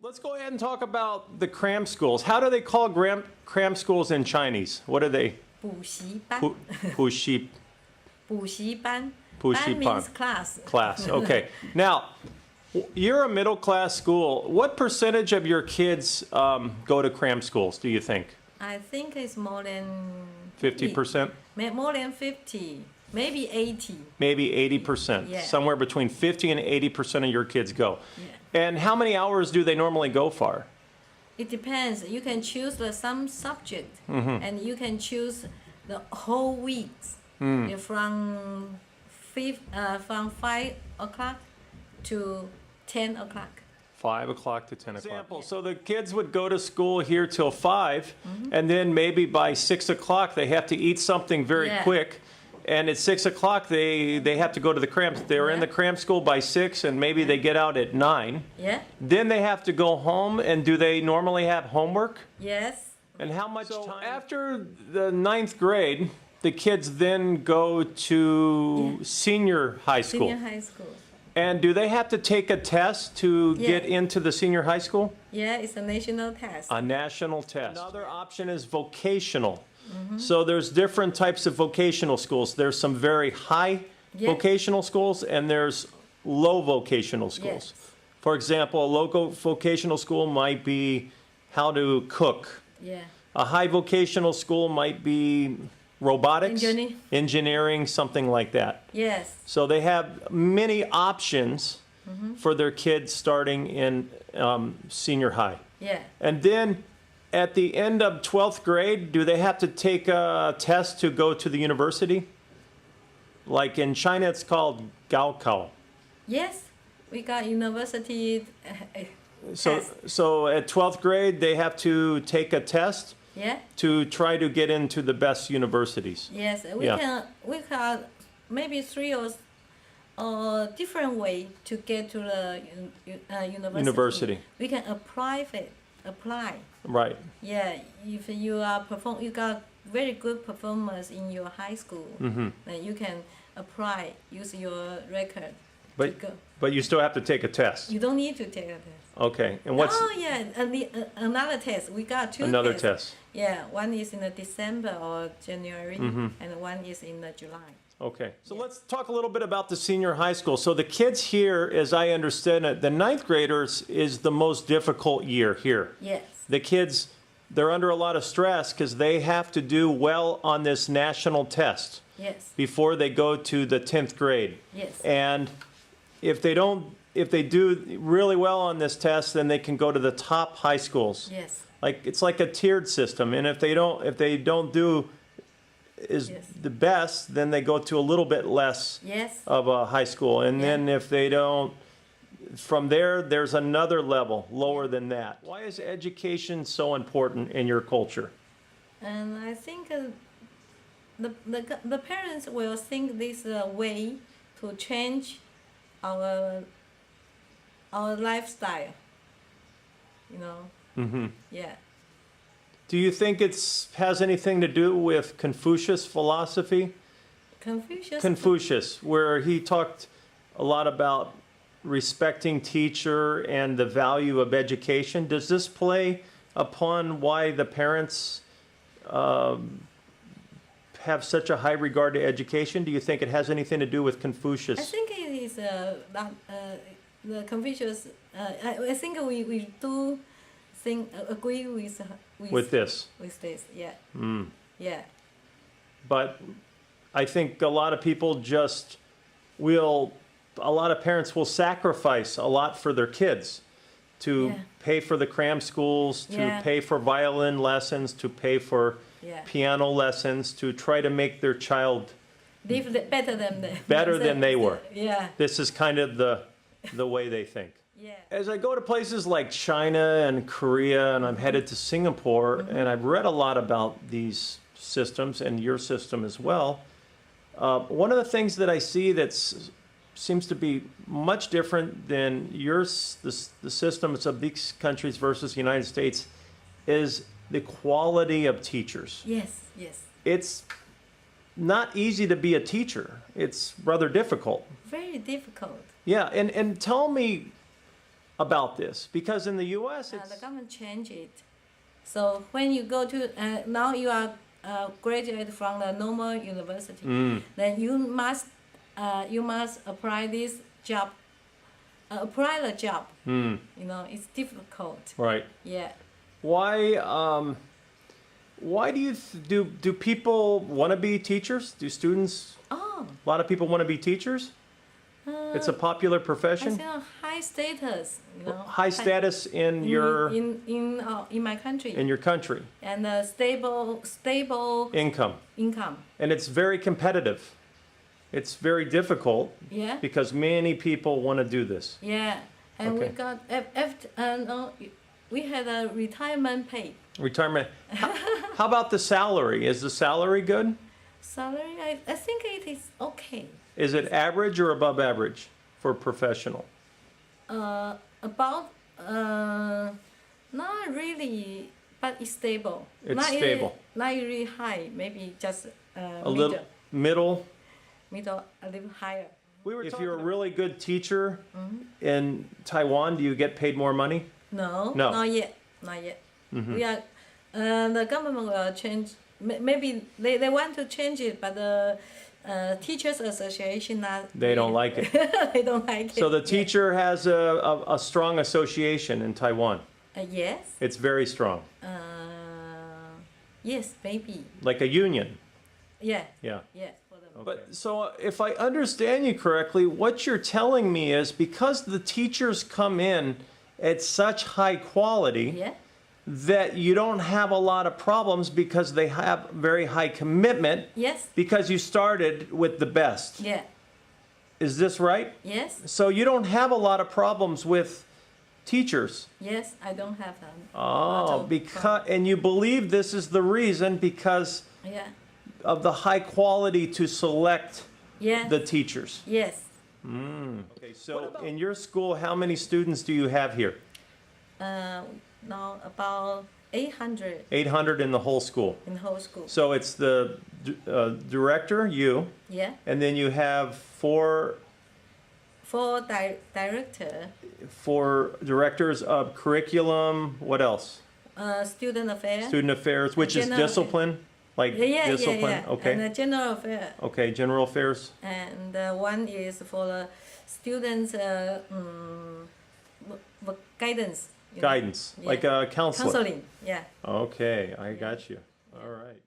Let's go ahead and talk about the cram schools. How do they call cram schools in Chinese? What are they? 补习班. 补习补习班. 补习 Ban 班 means class. Class. Okay. Now, you're a middle class school. What percentage of your kids go to cram schools, do you think? I think it's more than 50%? More than 50, maybe 80. Maybe 80%. Yeah. Somewhere between 50 and 80% of your kids go. Yeah. And how many hours do they normally go for? It depends. You can choose some subject, and you can choose the whole weeks from 5 o'clock to 10 o'clock. 5 o'clock to 10 o'clock. Example, so the kids would go to school here till 5, and then maybe by 6 o'clock they have to eat something very quick. And at 6 o'clock they have to go to the cram. They're in the cram school by 6, and maybe they get out at 9. Yeah. Then they have to go home, and do they normally have homework? Yes. And how much time? After the 9th grade, the kids then go to senior high school. Senior high school. And do they have to take a test to get into the senior high school? Yeah, it's a national test. A national test. Another option is vocational. So there's different types of vocational schools. There's some very high vocational schools, and there's low vocational schools. Yes. For example, a low vocational school might be how to cook. Yeah. A high vocational school might be robotics, engineering, something like that. Yes. So they have many options for their kids starting in senior high. Yeah. And then at the end of 12th grade, do they have to take a test to go to the university? Like in China, it's called Gaokao. Yes, we got university. So at 12th grade, they have to take a test Yeah. to try to get into the best universities. Yes, we can maybe 3 or different way to get to the university. We can apply. Right. Yeah, if you are you got very good performance in your high school, then you can apply, use your record to go. But you still have to take a test. You don't need to take a test. Okay. And what's Another test. We got 2 another tests. test? Yeah, one is in the December or January, and one is in the July. Okay. So let's talk a little bit about the senior high school. So the kids here, as I understand it, the 9th graders is the most difficult year here. Yes. The kids, they're under a lot of stress because they have to do well on this national test Yes. before they go to the 10th grade. Yes. And if they do really well on this test, then they can go to the top high schools. Yes. Like it's like a tiered system. And if they don't do the best, then they go to a little bit less of a high school. And then if they don't, from there's another level lower than that. Why is education so important in your culture? And I think the parents will think this is a way to change our lifestyle. You know. Yeah. Do you think has anything to do with Confucius philosophy? Confucius, where he talked a lot about respecting teacher and the value of education. Does this play upon why the parents have such a high regard to education? Do you think it has anything to do with Confucius? I think it is the Confucius. I think we do agree with this. With this, yeah. Yeah. But I think a lot of people a lot of parents will sacrifice a lot for their kids to pay for the cram schools, to pay for violin lessons, to pay for piano lessons, to try to make their child better than they were. Yeah. This is kind of the way they think. Yeah. As I go to places like China and Korea, and I'm headed to Singapore, and I've read a lot about these systems and your system as well, one of the things that I see that seems to be much different than the systems of these countries versus the United States is the quality of teachers. Yes, yes. It's not easy to be a teacher. It's rather difficult. Very difficult. Yeah, and tell me, about this? Because in the U.S., The it's government changed it. So when you go to now you are graduate from the normal university, then you must apply this job. Apply the job. You know, it's difficult. right. Yeah. Why do people want to be teachers? Do students? Oh. A lot of people want to be teachers. It's a popular I profession. say high status. You know. High status in your in my country. in your country. And stable Income. income. And it's very competitive. It's very difficult Yeah. because many people want to do this. Yeah. And we Okay. got after no, we had a retirement pay. Retirement. How about the salary? Is the salary good? Salary, I think it is okay. Is it average or above average for professional? About not really, but it's stable. It's not stable. Not really high, maybe just A little middle. middle, a little higher. If you're a really good teacher in Taiwan, do you get paid more money? No, No. not yet, not yet. We are, the government will change. Maybe they want to change it, but the teachers association They don't like it. they don't like it. So the teacher has a strong association in Taiwan. Yes. It's very strong, Yes, maybe. like a union. Yeah. Yeah. Yes, for them. But so if I understand you correctly, what you're telling me is because the teachers come in at such high quality Yeah. that you don't have a lot of problems because they have very high commitment Yes. because you started with the best. Yeah. Is this right? Yes. So you don't have a lot of problems with teachers. Yes. I don't have them. Oh, because and you believe this is the reason because Yeah. of the high quality to select Yeah. the teachers. Yes. Okay, so in your school, how many students do you have here? Now about 800 800 in the whole school. in whole school. So it's the director, you, Yeah. and then you have four Director, directors of curriculum. What else? student affairs. Student affairs, which is General discipline, like discipline. Okay. And general affairs. Okay, general affairs. And one is for the students' guidance. You know. Guidance, Yeah. like a counselor. Counseling. Yeah. Okay, I got you. All right.